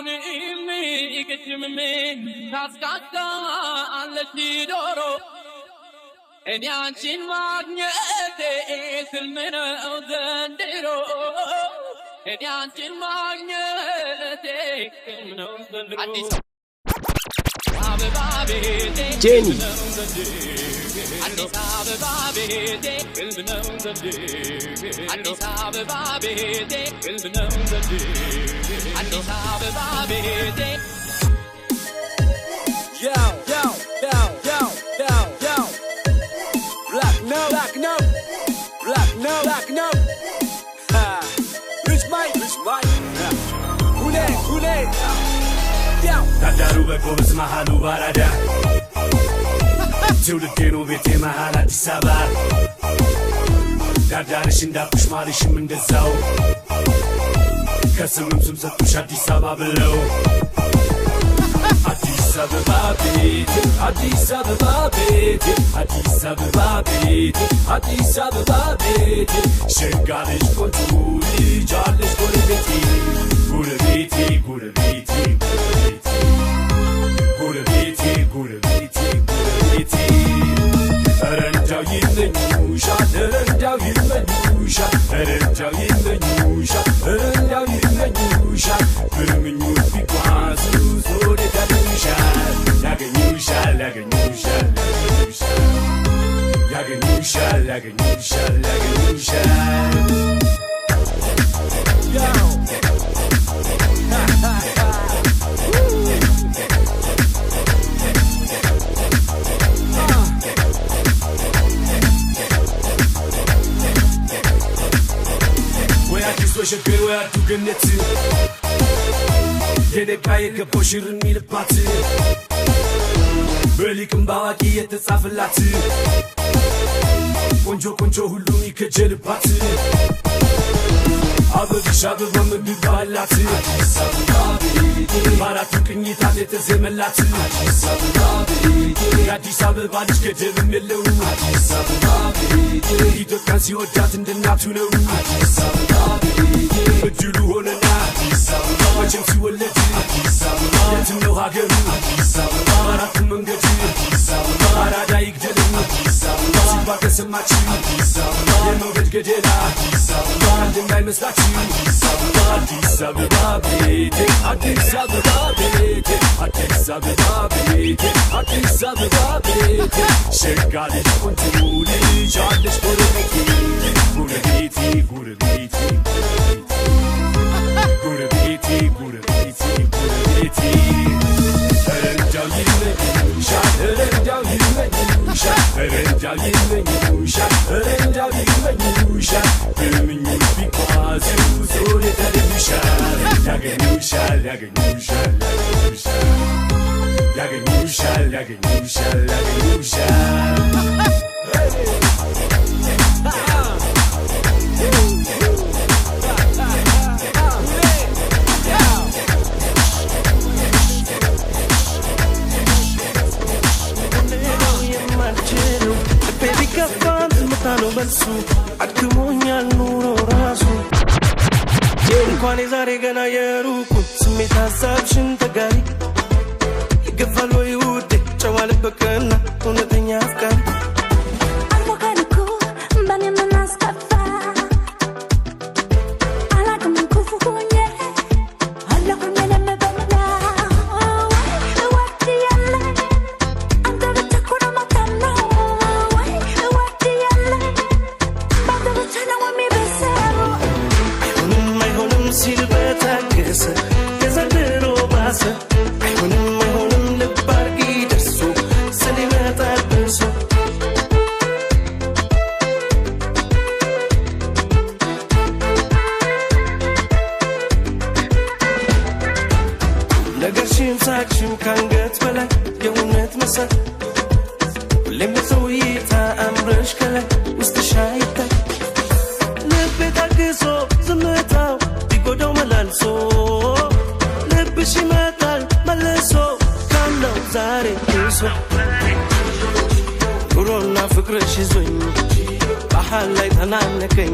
imi ikitme kaskaka alidoro enyanchin magnete filmena odandero enyanchin magnete filmena odandero Jenny Addis Ababa bede filmena odandero Addis Ababa bede filmena odandero Addis Ababa bede Yo Black no Ha Rich Mike Hule Yo Tadaru bekobs mahalu barada Tewlideno bete mahal Addis Ababa Dadarሽ እንዳልኩሽ ማርሽም እንደዛው ከስምም ስም ሰጥሽ አዲስ አበባ ብለው አዲስ አበባ ቤት አዲስ አበባ ቤት አዲስ አበባ ቤት አዲስ አበባ ቤት ሸጋ ልጅ ቆንጆ ልጅ አለሽ ጎረቤቴ ጎረቤቴ ጎረቤቴ ጎረቤቴ ጎረቤቴ ጎረቤቴ ረንዳው ይለኙሻል ረንዳው ይለኙሻል ረንዳው ይለኙሻል ረንዳው ይለኙሻል በምኞት ቢጓዙ ዞር ያገኙሻል ያገኙሻል ያገኙሻል ያገኙሻል ያገኙሻል ያገኙሻል ሸገር ወያዱ ገነት የደቃ የገባው ሽር የሚልባት በሊቅም ባዋቂ የተጻፈላት ቆንጆ ቆንጆ ሁሉም ይከጀልባት አበብሽ አበባ ምድባላት ባራቱ ቅኝታት የተዜመላት የአዲስ አበባ ልጅ ገደብም የለው ኢትዮጵያን ሲወዳት እንደናቱ ነው እድሉ ሆነና መቼም ሲወለድ የትም ነው ሀገሩ አራቱ መንገድ አራዳ ይግደልም ሲባ ከሰማች የመውደድ ገደላ አንድ እንዳይመስላችሁ አዲስ አበባ ቤቴ አዲስ አበባ ቤቴ አዲስ አበባ ቤቴ አዲስ አበባ ቤቴ ሸጋ ልጅ ቆንጆ ልጅ አለሽ ጎረቤቴ ጎረቤቴ ጎረቤቴ ጎረቤቴ ጎረቤቴ ጎረቤቴ ረንዳው ይለኙሻል ረንዳው ይለኙሻል ረንዳው ይለኙሻል ረንዳው ይለኙሻል በምኞት ቢጓዙ ዞር ያገኙሻል ያገኙሻል ያገኙሻል ያገኙሻል ያገኙሻል ያገኙሻል መልሱ አድክሞኛል ኑሮ ራሱ እንኳን የዛሬ ገና የሩቁ ስሜት ሀሳብሽን ተጋሪ ይገፋል ወይ ውዴ ጨዋ ልበቀና እውነተኛ አፍቃሪ ፍቅርሽ ይዞኝ ባህል ላይ ተናነቀኝ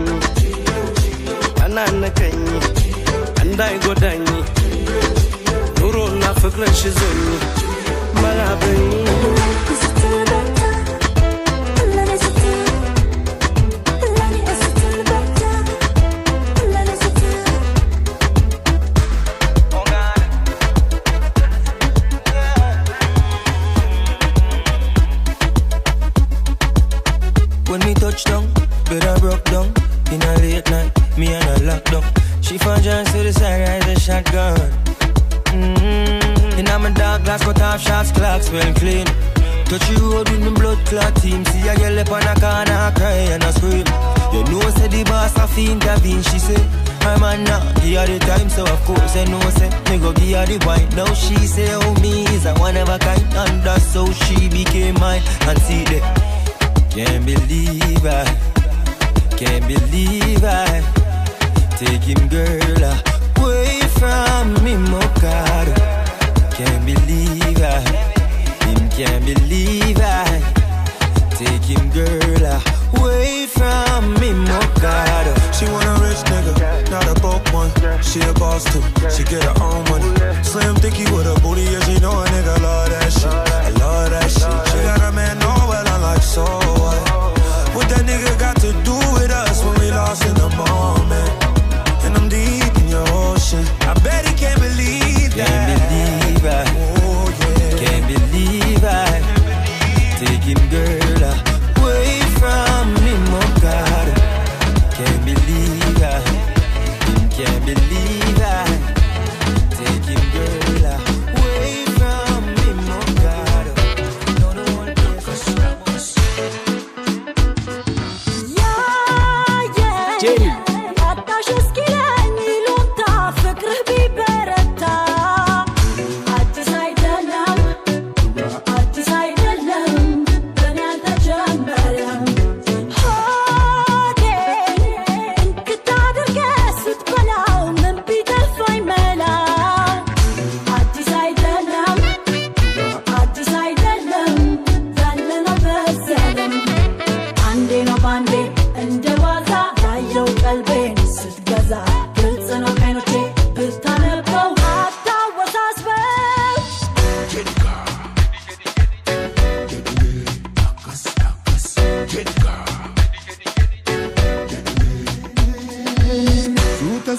እንዳይጎዳኝ ኑሮና ፍቅርሽ ይዞኝ መላበኝ When we touch down, bed I broke down. In a late night, me and her locked down. She found John to the side, ride a shotgun. In my dark glass, cut off shots, clocks well clean. Touch you road with me blood clot team. See a girl up on a corner, I cry and I scream. You know, say the boss have to intervene. She say, I'm a nah, give her the time, so of course I know, say, me go give her the wine. Now she say, oh, me is a one of a kind. And that's how she became mine. And see that, can't believe I, can't believe I take him, girl, away from me, Mokado. Can't believe I, him can't believe I take him, girl, away from me, Mokado. She want a rich nigga, not a broke one. She a boss too, she get her own money. Slim thicky with a booty, yeah, she know a nigga love that shit. I love that shit. She got a man, no, well, I'm like, so what? What that nigga got to do with us when we lost in the moment? And I'm deep in your ocean. I bet he can't believe that. Can't believe I, oh, yeah. can't believe I take him, girl, away from me, Mokado. Can't believe I, him can't believe I take him, girl, away from me, Mokado. Don't know what Jerry.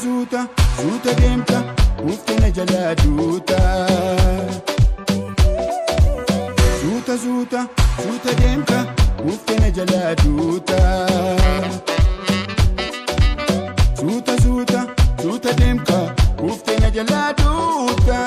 Zuta, zuta demta, uftene jala duta. Zuta, zuta, zuta demta, uftene jala duta. Zuta, zuta, zuta demta, uftene jala duta.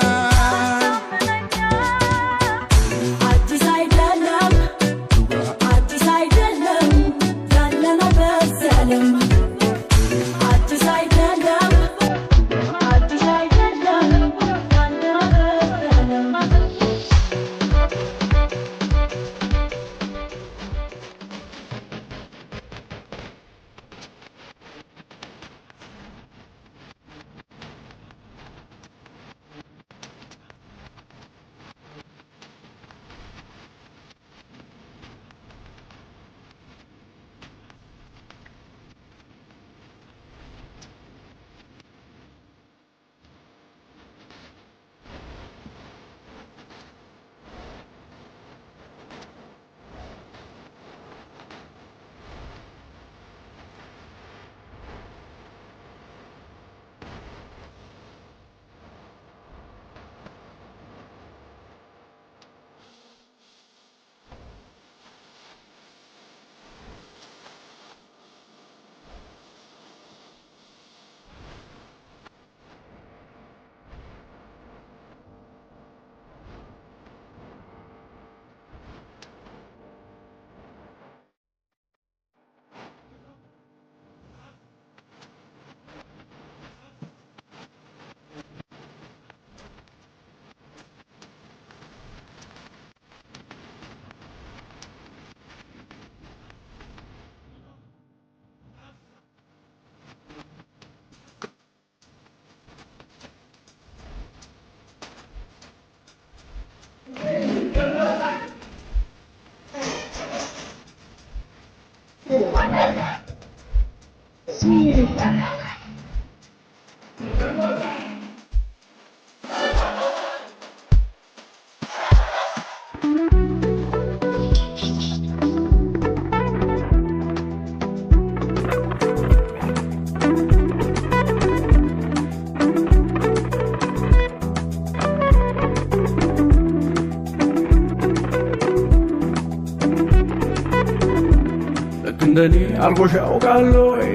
እንደኔ አልቆሽ ያውቃለይ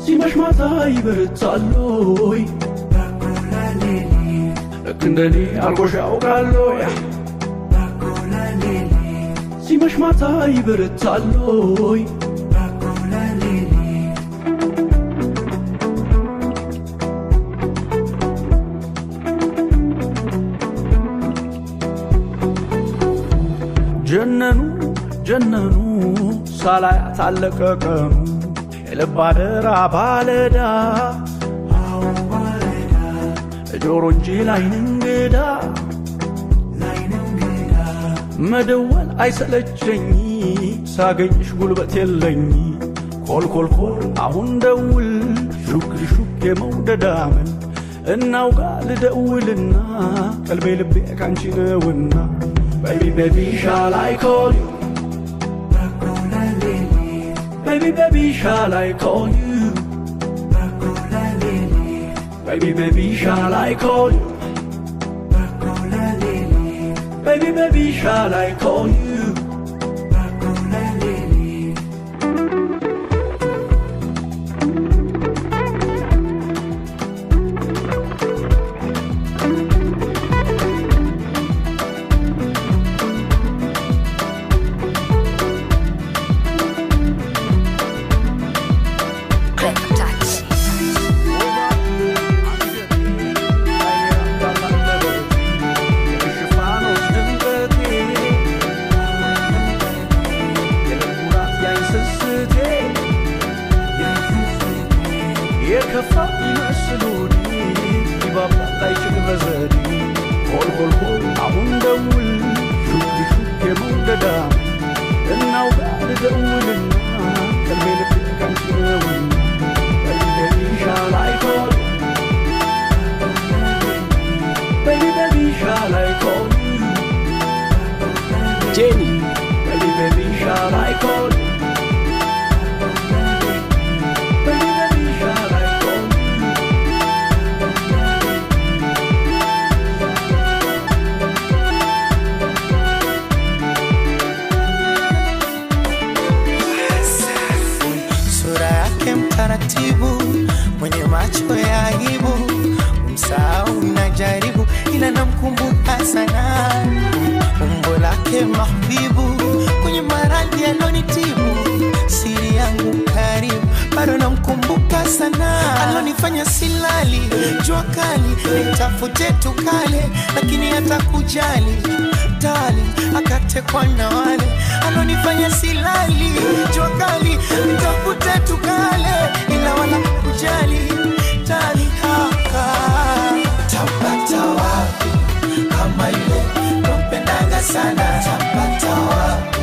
ሲመሽ ማታ ይበረታለይ ልክ እንደኔ አልቆሽ ያውቃለይ ሲመሽ ማታ ይበረታለይ ጀነኑ ሳላያት አለቀቀኑ የልብ አደራ ባለዳ ጆሮ እንጂ ላይን እንግዳ መደወል አይሰለቸኝ ሳገኝሽ ጉልበት የለኝ ኮልኮልኮል አሁን ደውል ሹክ ሹክ የመውደዳምን እናውጋ ልደውልና ቀልቤ ልቤ ካንቺ ነውና Baby, baby, shall I call you? Baby, baby, shall I call you? Baby, baby, shall I call you? Baby, baby, shall I call you? Jenny, baby, baby, shall I call you? Baby, baby, shall I call you? Sura yake mtaratibu, mwenye macho ya aibu, msahau najaribu ila namkumbuka sana. Umbo lake mahbibu, kwenye maradhi alonitibu, siri yangu karibu, bado namkumbuka sana. Alonifanya silali, jua kali, nitafute tukale, lakini hata kujali tali, akatekwa na wale. Alonifanya silali, jua kali, nitafute tukale, ila wala kujali tali haka. Tapata wapi kama ile nampendanga sana? Tapata wapi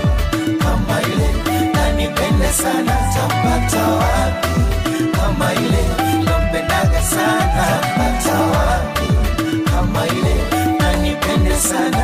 kama ile nanipenda sana? Tapata wapi kama ile nampendanga sana? Tapata wapi kama ile nanipenda sana?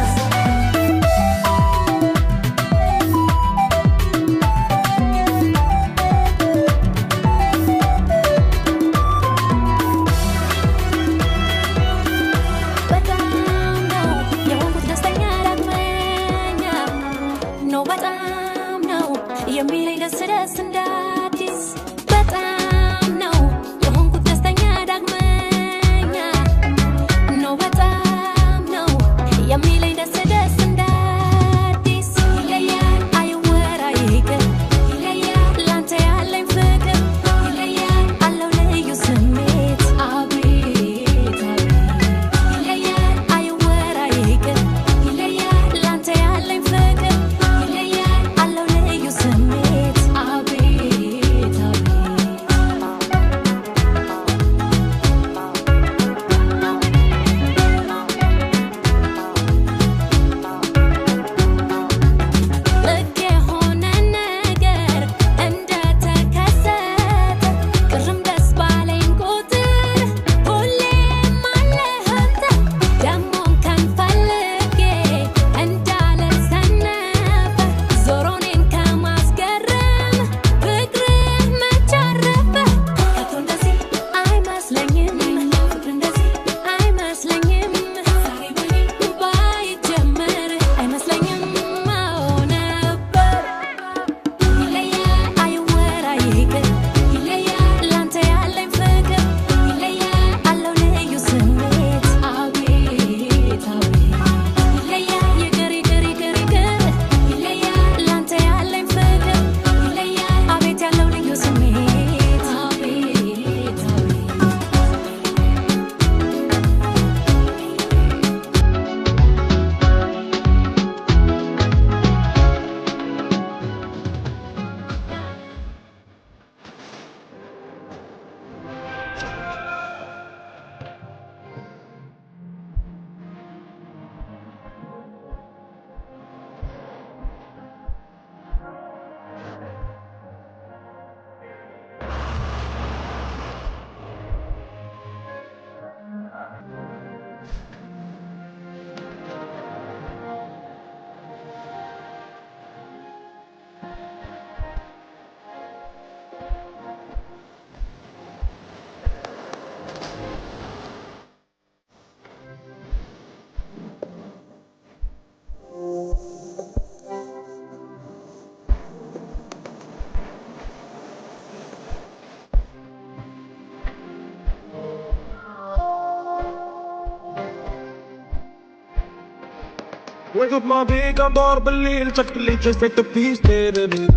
Wake up my big ador بالليل شكلي جسدت بيس baby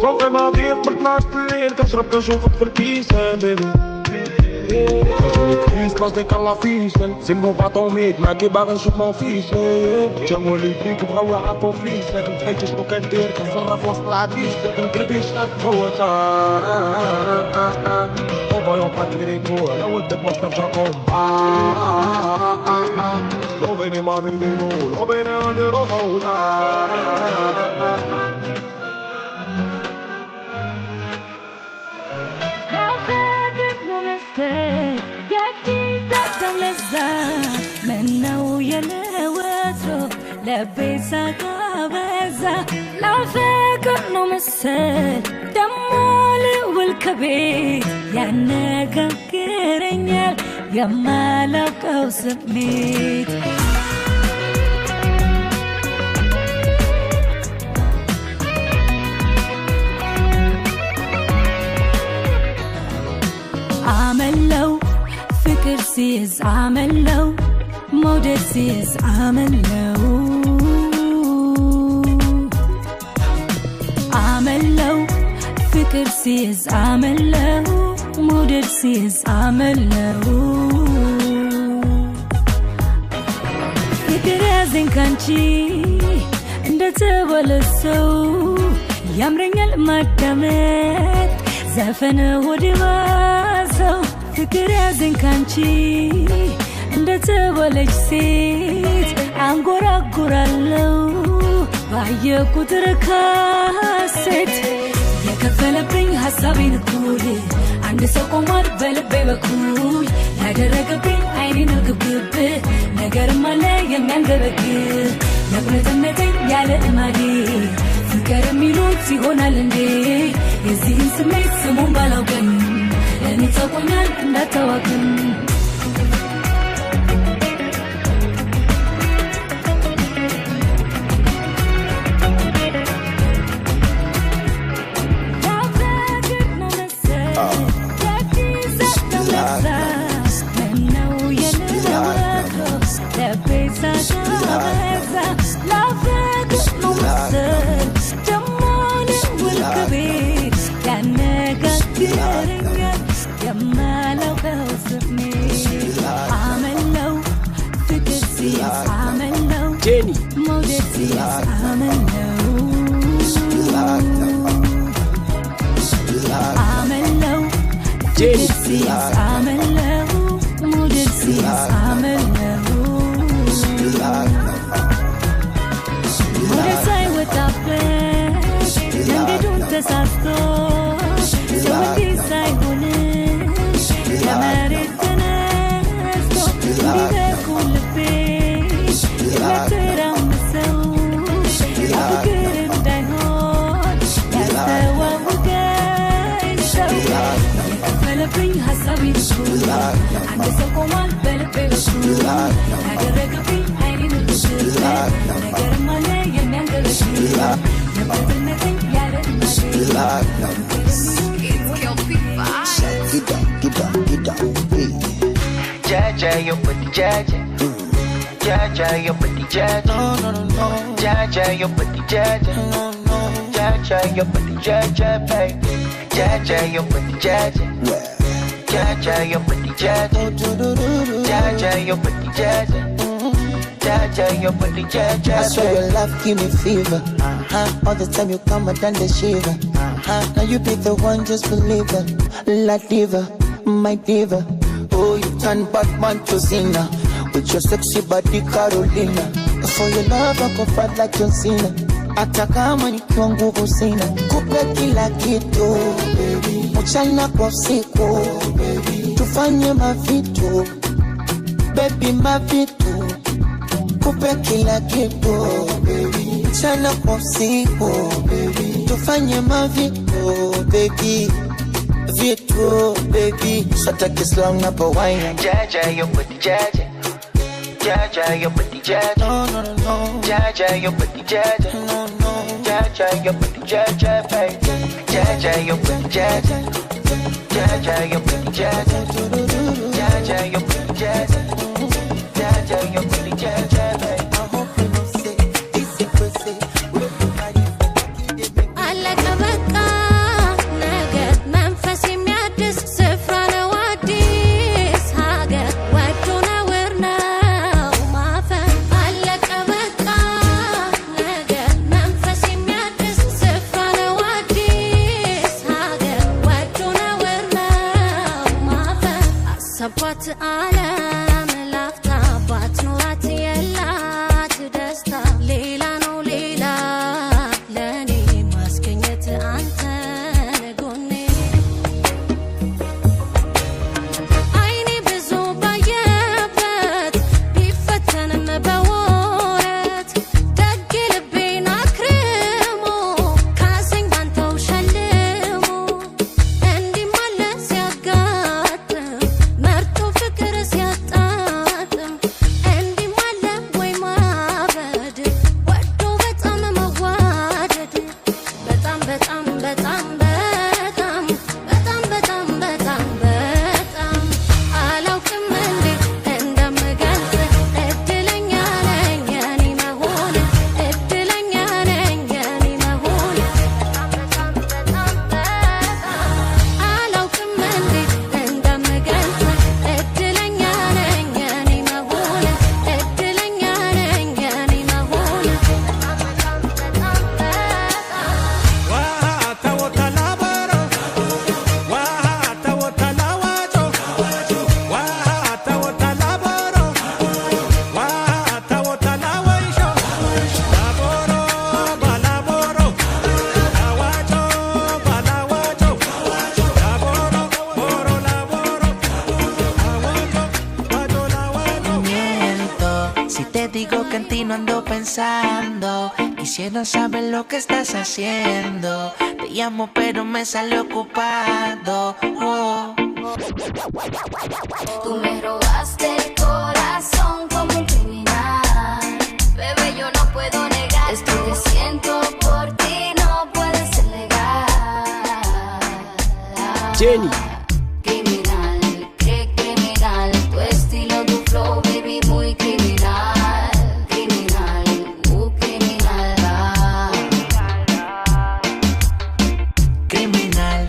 صوتي ما بيطلعش بالليل كشرب كشوفك في الكيسة baby قصدك الله فيش سي مو باطوميك معاكي باغي نشوف ما فيش جابوا لي فيك بغاو يعرفوا فيش لكن تحيت شنو كندير كنتصرف وسط العفيش لكن قلبي شاد هو تا وفايون باتريكو لو ودك باش نرجع قوم لو بيني ما بيني نقول لو بيني عندي رفض منو يلوترو لبيسا كابزا لا فاكر نمسل دمولي والكبير يا ناقا كيرنيال يا مالك وسميت عمل لو فكر سيز عمل لو مودر سيز عمل لو عمل لو فكر سيز عمل لو مودر سيز عمل لو فكر يازن كانشي اندتبال السو يامرن المدامت زفن ودماسو فكر يازن كانشي እንደተወለች ሴት አንጎራጉራለው ባየኩት ርካሴት የከፈለብኝ ሐሳቤን እኩል አንድ ሰው ቆሟል በልቤ በኩል ያደረገብኝ አይኔን ግብግብ ነገርም አለ የሚያንገበግብ ነግረተነቴን ያለ እማዴ ፍቅር የሚሉት ይሆናል እንዴ የዚህን ስሜት ስሙን ባላውቅም ለእኔ ተቆኛል እንዳታዋቅም Jenny Jaja, yo put the Jaja. Jaja, yo put the Jaja. No. Jaja, yo put the Jaja. No. Jaja, yo put the Jaja, baby. Jaja, yo put the Jaja. Jaja, yo put the Jaja. Jaja, yo put the Jaja. Jaja, yo put the Jaja. I swear your love give me fever. All the time you come and done the shiver. Now you be the one, just believe it. La diva, my diva. Oh, you turn Batman to Zina with your sexy body Carolina. For your love I go fight like John Cena. Hata kama nikiwa nguvu sina, kupe kila kitu mchana kwa usiku, tufanye mavitu baby, mavitu kupe kila kitu mchana kwa usiku, tufanye mavitu baby, vitu baby, sata kislong na pawaina. Jaja, yo put the Jaja. Jaja, yo put the Jaja. No. Jaja, yo put the Jaja. No. Jaja, yo put the Jaja, baby. Jaja, yo put the Jaja. Jaja, yo put the Jaja. Jaja, yo put the Jaja. Jaja, yo put the Jaja, baby. ባሰባት ዓለም ላፍታ ባትኖራት የላት ደስታ ሌላ ነው ሌላ ለኔ ማስገኘት አንተን ጎኔ አይኔ ብዙ ባየበት ቢፈተንም በወረት ደግ ልቤን አክርሞ ካሰኝ ባንተው ሸልሞ እንዲህ ማለት ሲያጋጥም መርጦ ፍቅር ሲያጣጥም እንዲህ ማለት ወይ ማበድ ወዶ በጣም መዋደድ በጣም በጣም በጣም በጣም በጣም በጣም በጣም በጣም አላውቅም እንዴት እንደምገልጽ እድለኛ ነኝ የኔ መሆን እድለኛ ነኝ የኔ መሆን በጣም በጣም በጣም አላውቅም እንዴት እንደምገልጽ እድለኛ ነኝ የኔ መሆን እድለኛ ነኝ የኔ መሆን በጣም በጣም Miento si te digo que en ti no ando pensando. Quisiera saber lo que estás haciendo. Te llamo pero me sale ocupado. Oh. Tú me robaste el corazón como un criminal. Bebé, yo no puedo negar esto que siento por ti, no puede ser legal. Jenny. Criminal, qué criminal. Tu estilo, tu flow, baby, muy criminal. Criminal, criminal. Criminal,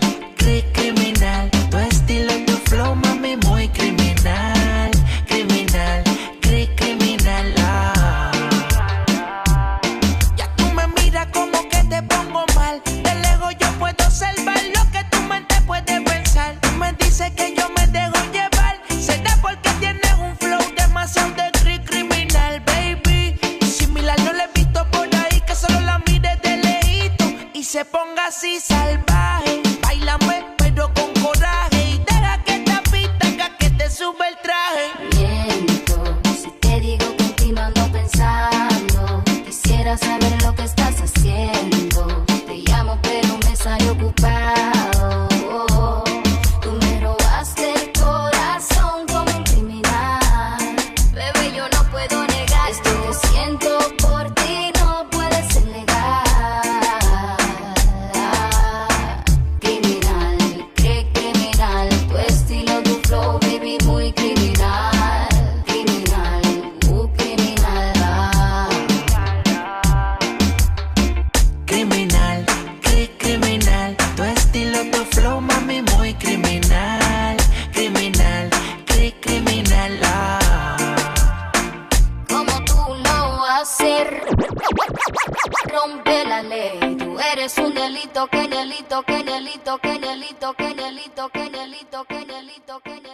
criminal. Tu estilo, tu flow, mami, muy criminal. Criminal, criminal. Ya tú me miras como que te pongo mal. De lejos yo puedo observar lo que tu mente puede pensar. Tú me dices que yo me dejo llevar. Será porque tienes un flow demasiado de criminal, baby. Similar no lo he visto por ahí, que solo la mire de lejito y se ponga así salvaje. Báilame pero con coraje y deja que esta pista haga que te sube el traje. Miento si te digo que en ti no ando pensando. Quisiera saber lo que estás haciendo. Te llamo pero me sale ocupado. Tú me robaste el corazón como un criminal. Bebé, yo no puedo negar esto que siento por ti, no puede ser legal. Criminal, criminal. Tu estilo, tu flow, baby, muy criminal. Criminal, criminal. Criminal, criminal. Tu estilo, tu flow, mami, muy criminal. Criminal, criminal. Como tú lo haces, rompe la ley. Tú eres un delito, que delito, que delito, que delito, que delito, que delito, que delito, que delito.